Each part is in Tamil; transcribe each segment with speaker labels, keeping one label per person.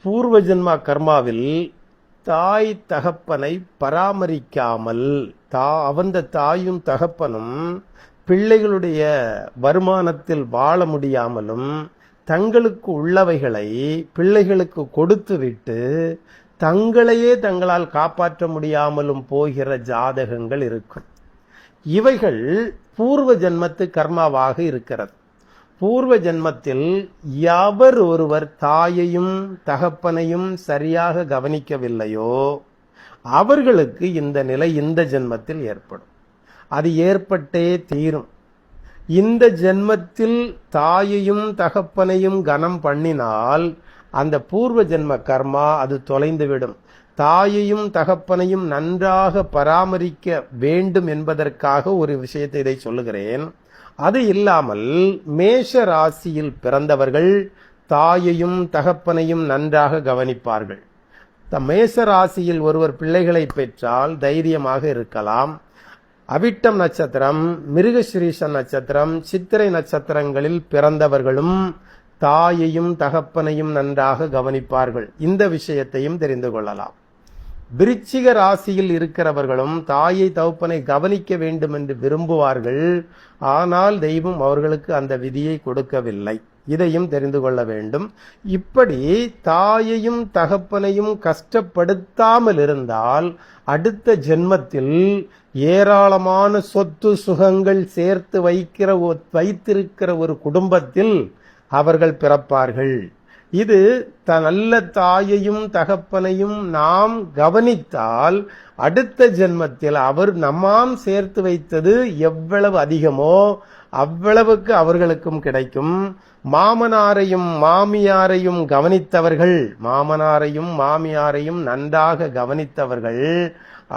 Speaker 1: பூர்வ ஜென்மா கர்மாவில் தாய் தகப்பனை பராமரிக்காமல் அவந்த தாயும் தகப்பனும் பிள்ளைகளுடைய வருமானத்தில் வாழ முடியாமலும் தங்களுக்கு உள்ளவைகளை பிள்ளைகளுக்கு கொடுத்துவிட்டு தங்களையே தங்களால் காப்பாற்ற முடியாமலும் போகிற ஜாதகங்கள் இருக்கும். இவைகள் பூர்வ ஜென்மத்து கர்மாவாக இருக்கிறது. பூர்வ ஜென்மத்தில் எவர் ஒருவர் தாயையும் தகப்பனையும் சரியாக கவனிக்கவில்லையோ அவர்களுக்கு இந்த நிலை இந்த ஜென்மத்தில் ஏற்படும். அது ஏற்பட்டே தீரும். இந்த ஜென்மத்தில் தாயையும் தகப்பனையும் கனம் பண்ணினால் அந்த பூர்வ ஜென்ம கர்மா அது தொலைந்துவிடும். தாயையும் தகப்பனையும் நன்றாக பராமரிக்க வேண்டும் என்பதற்காக ஒரு விஷயத்தை இதை சொல்லுகிறேன். அது இல்லாமல் மேஷ ராசியில் பிறந்தவர்கள் தாயையும் தகப்பனையும் நன்றாக கவனிப்பார்கள். மேஷ ராசியில் ஒருவர் பிள்ளைகளை பெற்றால் தைரியமாக இருக்கலாம். அவிட்டம் நட்சத்திரம், மிருகசிரீஷ நட்சத்திரம், சித்திரை நட்சத்திரங்களில் பிறந்தவர்களும் தாயையும் தகப்பனையும் நன்றாக கவனிப்பார்கள். இந்த விஷயத்தையும் தெரிந்து கொள்ளலாம். விருச்சிக ராசியில் இருக்கிறவர்களும் தாயை தகப்பனை கவனிக்க வேண்டும் என்று விரும்புவார்கள். ஆனால் தெய்வம் அவர்களுக்கு அந்த விதியை கொடுக்கவில்லை. இதையும் தெரிந்து கொள்ள வேண்டும். இப்படி தாயையும் தகப்பனையும் கஷ்டப்படுத்தாமல் இருந்தால் அடுத்த ஜென்மத்தில் ஏராளமான சொத்து சுகங்கள் சேர்த்து வைத்திருக்கிற ஒரு குடும்பத்தில் அவர்கள் பிறப்பார்கள். இது நல்ல தாயையும் தகப்பனையும் நாம் கவனித்தால் அடுத்த ஜென்மத்தில் அவர் நம்மாம் சேர்த்து வைத்தது எவ்வளவு அதிகமோ அவ்வளவுக்கு அவர்களுக்கும் கிடைக்கும். மாமனாரையும் மாமியாரையும் கவனித்தவர்கள், மாமனாரையும் மாமியாரையும் நன்றாக கவனித்தவர்கள்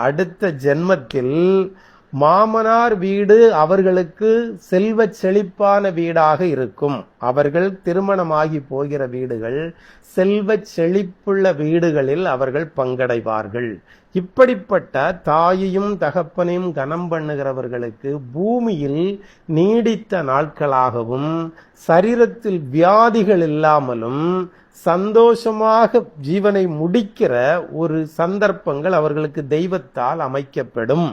Speaker 1: அடுத்த ஜென்மத்தில் மாமனார் வீடு அவர்களுக்கு செல்வ செழிப்பான வீடாக இருக்கும். அவர்கள் திருமணமாகி போகிற வீடுகள் செல்வ செழிப்புள்ள வீடுகளில் அவர்கள் பங்கடைவார்கள். இப்படிப்பட்ட தாயையும் தகப்பனையும் கனம் பண்ணுகிறவர்களுக்கு பூமியில் நீடித்த நாட்களாகவும் சரீரத்தில் வியாதிகள் இல்லாமலும் சந்தோஷமாக ஜீவனை முடிக்கிற ஒரு சந்தர்ப்பங்கள் அவர்களுக்கு தெய்வத்தால் அமைக்கப்படும்.